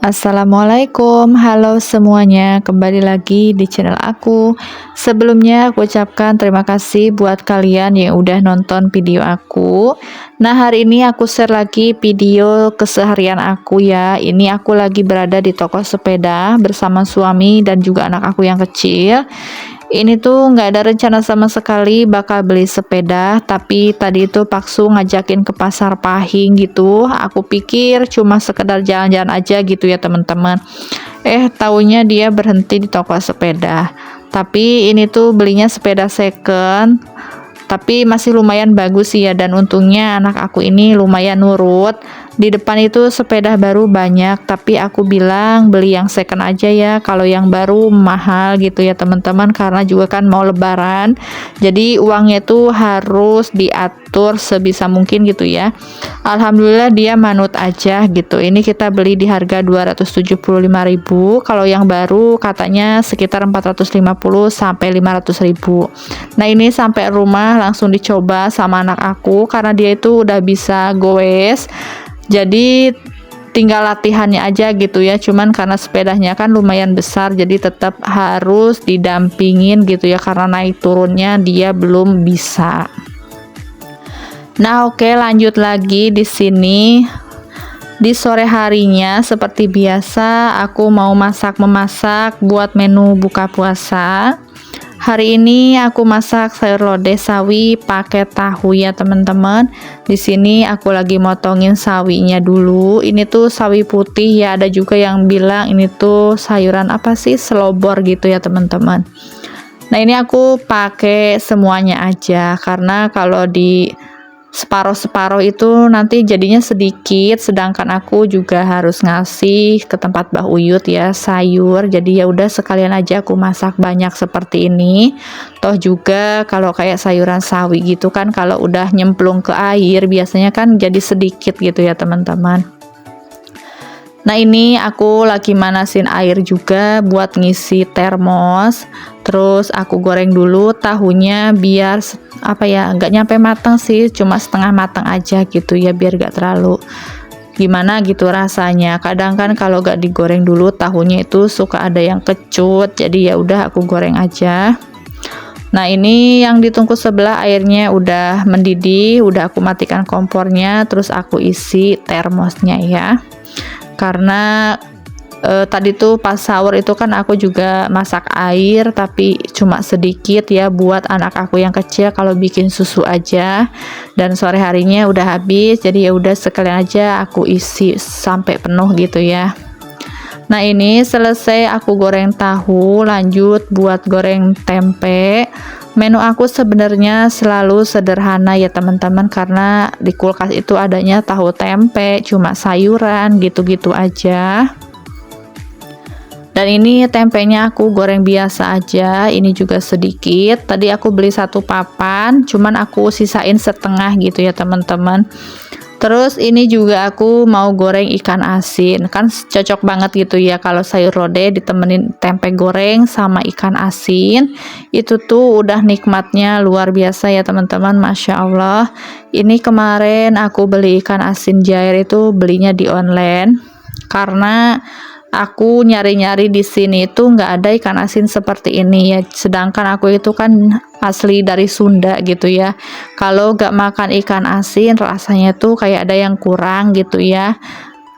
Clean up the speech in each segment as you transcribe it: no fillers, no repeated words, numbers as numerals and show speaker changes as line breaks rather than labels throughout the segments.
Assalamualaikum, halo semuanya, kembali lagi di channel aku. Sebelumnya aku ucapkan terima kasih buat kalian yang udah nonton video aku. Nah, hari ini aku share lagi video keseharian aku ya. Ini aku lagi berada di toko sepeda bersama suami dan juga anak aku yang kecil. Ini tuh nggak ada rencana sama sekali bakal beli sepeda, tapi tadi itu Paksu ngajakin ke pasar Pahing gitu. Aku pikir cuma sekedar jalan-jalan aja gitu ya teman-teman. Taunya dia berhenti di toko sepeda. Tapi ini tuh belinya sepeda second, tapi masih lumayan bagus sih ya, dan untungnya anak aku ini lumayan nurut. Di depan itu sepeda baru banyak, tapi aku bilang beli yang second aja ya, kalau yang baru mahal gitu ya teman-teman, karena juga kan mau lebaran, jadi uangnya itu harus diatur sebisa mungkin gitu ya. Alhamdulillah dia manut aja gitu. Ini kita beli di harga 275.000, kalau yang baru katanya sekitar 450 sampai 500.000. Nah, ini sampai rumah langsung dicoba sama anak aku karena dia itu udah bisa goes, jadi tinggal latihannya aja gitu ya. Cuman karena sepedanya kan lumayan besar, jadi tetap harus didampingin gitu ya, karena naik turunnya dia belum bisa. Nah, oke, lanjut lagi di sini. Di sore harinya seperti biasa aku mau memasak buat menu buka puasa. Hari ini aku masak sayur lodeh sawi pakai tahu ya teman-teman. Di sini aku lagi motongin sawinya dulu. Ini tuh sawi putih ya, ada juga yang bilang ini tuh sayuran apa sih, selobor gitu ya teman-teman. Nah, ini aku pakai semuanya aja karena kalau di separuh-separuh itu nanti jadinya sedikit, sedangkan aku juga harus ngasih ke tempat Mbah Uyut ya sayur, jadi ya udah sekalian aja aku masak banyak seperti ini. Toh juga kalau kayak sayuran sawi gitu kan, kalau udah nyemplung ke air biasanya kan jadi sedikit gitu ya teman-teman. Nah, ini aku lagi manasin air juga buat ngisi termos. Terus aku goreng dulu tahunya biar nggak nyampe matang sih, cuma setengah matang aja gitu ya, biar gak terlalu gimana gitu rasanya. Kadang kan kalau gak digoreng dulu tahunya itu suka ada yang kecut, jadi ya udah aku goreng aja. Nah, ini yang ditungku sebelah airnya udah mendidih, udah aku matikan kompornya, terus aku isi termosnya ya. Karena tadi tuh pas sahur itu kan aku juga masak air, tapi cuma sedikit ya buat anak aku yang kecil kalau bikin susu aja, dan sore harinya udah habis, jadi ya udah sekalian aja aku isi sampai penuh gitu ya. Nah, ini selesai aku goreng tahu, lanjut buat goreng tempe. Menu aku sebenarnya selalu sederhana ya teman-teman, karena di kulkas itu adanya tahu tempe, cuma sayuran gitu-gitu aja. Dan ini tempenya aku goreng biasa aja, ini juga sedikit. Tadi aku beli satu papan, cuman aku sisain setengah gitu ya teman-teman. Terus ini juga aku mau goreng ikan asin, kan cocok banget gitu ya kalau sayur lodeh ditemenin tempe goreng sama ikan asin. Itu tuh udah nikmatnya luar biasa ya teman-teman, Masya Allah. Ini kemarin aku beli ikan asin jair itu belinya di online, karena aku nyari-nyari di sini itu nggak ada ikan asin seperti ini ya, sedangkan aku itu kan asli dari Sunda gitu ya. Kalau nggak makan ikan asin rasanya tuh kayak ada yang kurang gitu ya.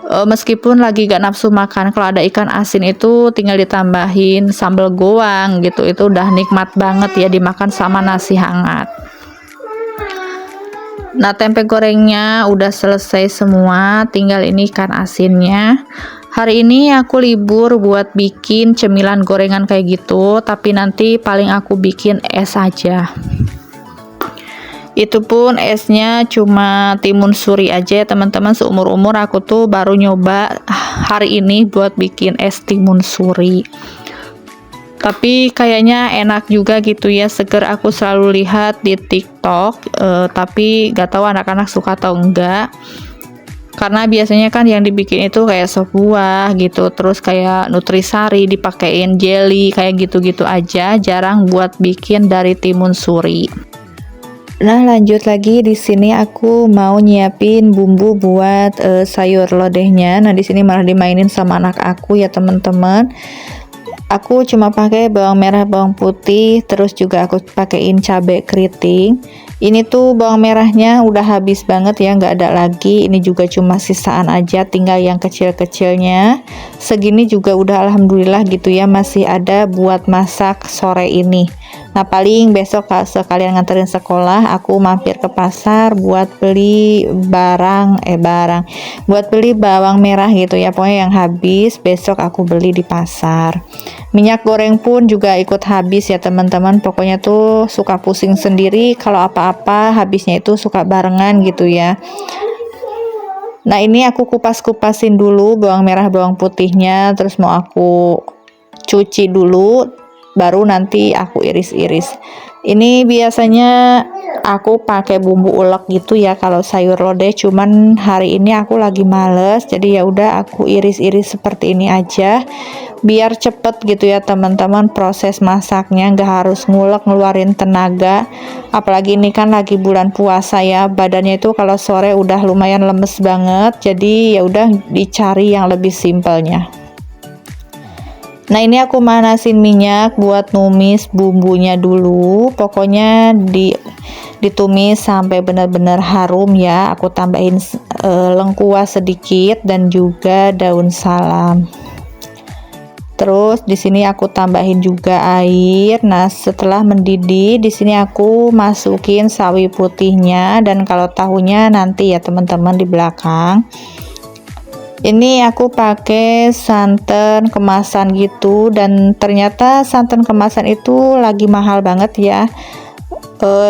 Meskipun lagi gak nafsu makan, kalau ada ikan asin itu tinggal ditambahin sambal goang gitu, itu udah nikmat banget ya dimakan sama nasi hangat. Nah, tempe gorengnya udah selesai semua, tinggal ini ikan asinnya. Hari ini aku libur buat bikin cemilan gorengan kayak gitu, tapi nanti paling aku bikin es aja. Itu pun esnya cuma timun suri aja ya teman-teman. Seumur-umur aku tuh baru nyoba hari ini buat bikin es timun suri. Tapi kayaknya enak juga gitu ya, seger. Aku selalu lihat di TikTok, tapi gak tahu anak-anak suka atau enggak. Karena biasanya kan yang dibikin itu kayak sop buah gitu, terus kayak nutrisari dipakein jelly kayak gitu-gitu aja, jarang buat bikin dari timun suri. Nah, lanjut lagi di sini aku mau nyiapin bumbu buat sayur lodehnya. Nah, di sini malah dimainin sama anak aku ya, teman-teman. Aku cuma pakai bawang merah, bawang putih, terus juga aku pakein cabai keriting. Ini tuh bawang merahnya udah habis banget ya, nggak ada lagi. Ini juga cuma sisaan aja, tinggal yang kecil-kecilnya. Segini juga udah alhamdulillah gitu ya, masih ada buat masak sore ini. Nah, paling besok kalau sekalian nganterin sekolah, aku mampir ke pasar buat beli buat beli bawang merah gitu ya. Pokoknya yang habis besok aku beli di pasar. Minyak goreng pun juga ikut habis ya, teman-teman. Pokoknya tuh suka pusing sendiri kalau apa-apa habisnya itu suka barengan gitu ya. Nah, ini aku kupas-kupasin dulu bawang merah, bawang putihnya, terus mau aku cuci dulu, baru nanti aku iris-iris. Ini biasanya aku pakai bumbu ulek gitu ya kalau sayur lodeh, cuman hari ini aku lagi males, jadi ya udah aku iris-iris seperti ini aja biar cepet gitu ya, teman-teman. Proses masaknya nggak harus ngulek ngeluarin tenaga, apalagi ini kan lagi bulan puasa ya, badannya itu kalau sore udah lumayan lemes banget, jadi ya udah dicari yang lebih simpelnya. Nah, ini aku manasin minyak buat numis bumbunya dulu. Pokoknya ditumis sampai benar-benar harum ya. Aku tambahin lengkuas sedikit dan juga daun salam. Terus di sini aku tambahin juga air. Nah, setelah mendidih, di sini aku masukin sawi putihnya, dan kalau tahunya nanti ya teman-teman di belakang. Ini aku pakai santan kemasan gitu, dan ternyata santan kemasan itu lagi mahal banget ya.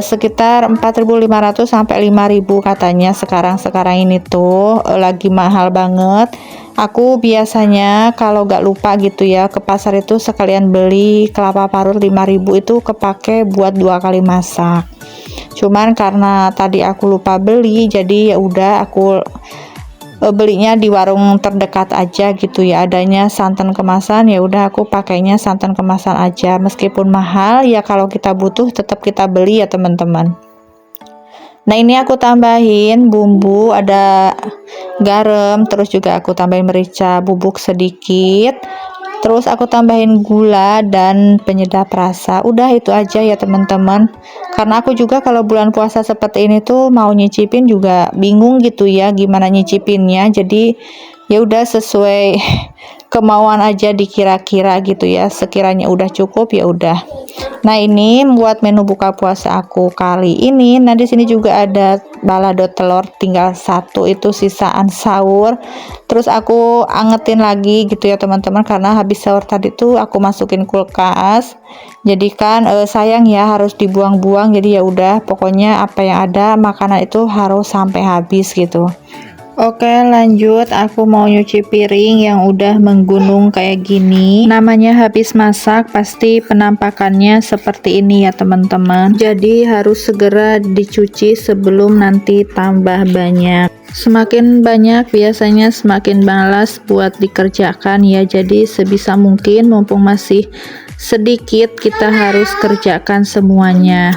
Sekitar 4.500 sampai 5.000 katanya sekarang ini tuh lagi mahal banget. Aku biasanya kalau gak lupa gitu ya ke pasar itu sekalian beli kelapa parut 5.000, itu kepake buat 2 kali masak. Cuman karena tadi aku lupa beli, jadi ya udah aku belinya di warung terdekat aja gitu ya, adanya santan kemasan, ya udah aku pakainya santan kemasan aja, meskipun mahal ya kalau kita butuh tetap kita beli ya, teman-teman. Nah, ini aku tambahin bumbu, ada garam, terus juga aku tambahin merica bubuk sedikit, terus aku tambahin gula dan penyedap rasa. Udah itu aja ya, teman-teman. Karena aku juga kalau bulan puasa seperti ini tuh mau nyicipin juga bingung gitu ya gimana nyicipinnya. Jadi ya udah sesuai kemauan aja dikira-kira gitu ya. Sekiranya udah cukup ya udah. Nah, ini buat menu buka puasa aku kali ini. Nah, di sini juga ada balado telur tinggal satu, itu sisaan sahur. Terus aku angetin lagi gitu ya, teman-teman, karena habis sahur tadi tuh aku masukin kulkas. Jadi kan sayang ya harus dibuang-buang. Jadi ya udah, pokoknya apa yang ada makanan itu harus sampai habis gitu. Oke, lanjut. Aku mau nyuci piring yang udah menggunung kayak gini. Namanya habis masak, pasti penampakannya seperti ini ya, teman-teman. Jadi harus segera dicuci sebelum nanti tambah banyak. Semakin banyak biasanya semakin malas buat dikerjakan ya. Jadi sebisa mungkin mumpung masih sedikit, kita harus kerjakan semuanya.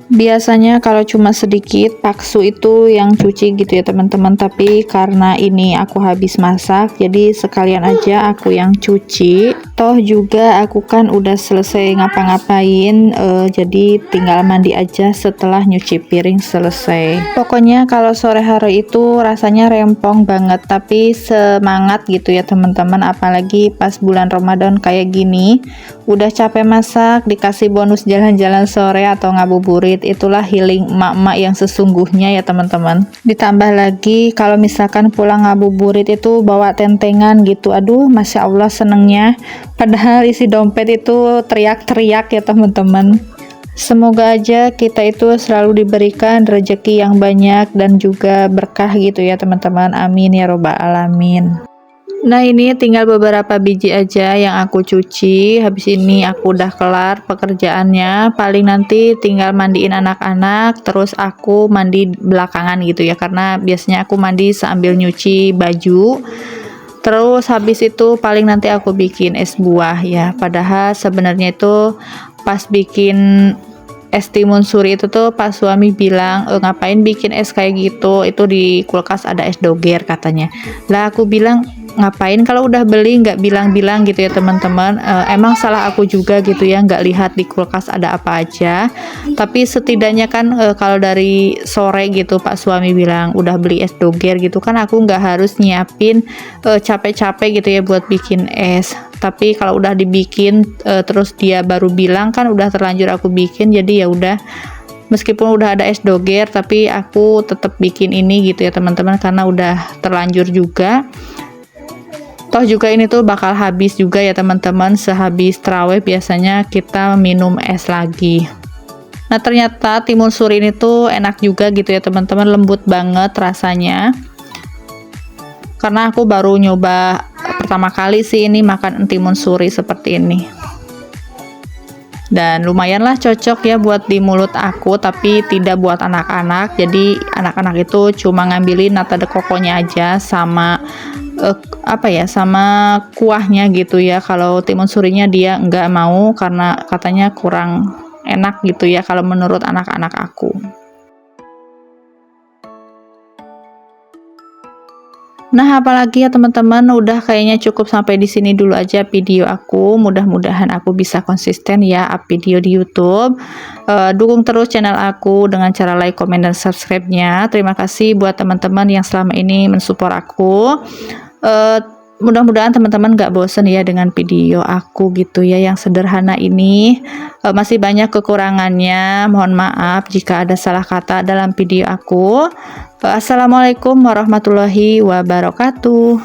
Biasanya kalau cuma sedikit, Paksu itu yang cuci gitu ya, teman-teman. Tapi karena ini aku habis masak, jadi sekalian aja aku yang cuci. Toh juga aku kan udah selesai ngapa-ngapain, jadi tinggal mandi aja setelah nyuci piring selesai. Pokoknya kalau sore hari itu rasanya rempong banget, tapi semangat gitu ya, teman-teman. Apalagi pas bulan Ramadan kayak gini, udah capek masak, dikasih bonus jalan-jalan sore atau ngabuburit. Itulah healing emak-emak yang sesungguhnya ya, teman-teman. Ditambah lagi kalau misalkan pulang ngabuburit itu bawa tentengan gitu, aduh masya Allah senengnya, padahal isi dompet itu teriak-teriak ya, teman-teman. Semoga aja kita itu selalu diberikan rezeki yang banyak dan juga berkah gitu ya, teman-teman. Amin ya robbal alamin. Nah, ini tinggal beberapa biji aja yang aku cuci. Habis ini aku udah kelar pekerjaannya. Paling nanti tinggal mandiin anak-anak, terus aku mandi belakangan gitu ya, karena biasanya aku mandi sambil nyuci baju. Terus habis itu paling nanti aku bikin es buah ya. Padahal sebenarnya itu pas bikin es timun suri itu tuh Pak suami bilang, ngapain bikin es kayak gitu, itu di kulkas ada es doger katanya. Lah aku bilang, ngapain kalau udah beli nggak bilang-bilang gitu ya teman-teman. Emang salah aku juga gitu ya, nggak lihat di kulkas ada apa aja. Tapi setidaknya kan kalau dari sore gitu Pak suami bilang udah beli es doger gitu kan, aku nggak harus nyiapin capek-capek gitu ya buat bikin es. Tapi kalau udah dibikin terus dia baru bilang kan udah terlanjur aku bikin, jadi ya udah, meskipun udah ada es doger tapi aku tetap bikin ini gitu ya teman-teman, karena udah terlanjur juga. Toh juga ini tuh bakal habis juga ya teman-teman, sehabis terawih biasanya kita minum es lagi. Nah ternyata timun suri ini tuh enak juga gitu ya teman-teman, lembut banget rasanya. Karena aku baru nyoba pertama kali sih ini makan timun suri seperti ini. Dan lumayanlah cocok ya buat di mulut aku, tapi tidak buat anak-anak. Jadi anak-anak itu cuma ngambilin nata de coconya aja sama sama kuahnya gitu ya. Kalau timun surinya dia nggak mau karena katanya kurang enak gitu ya kalau menurut anak-anak aku. Nah, apalagi ya teman-teman, udah kayaknya cukup sampai di sini dulu aja video aku. Mudah-mudahan aku bisa konsisten ya up video di YouTube. Dukung terus channel aku dengan cara like, comment, dan subscribe-nya. Terima kasih buat teman-teman yang selama ini mensupport aku. Mudah-mudahan teman-teman gak bosen ya dengan video aku gitu ya yang sederhana ini. Masih banyak kekurangannya, mohon maaf jika ada salah kata dalam video aku. Assalamualaikum warahmatullahi wabarakatuh.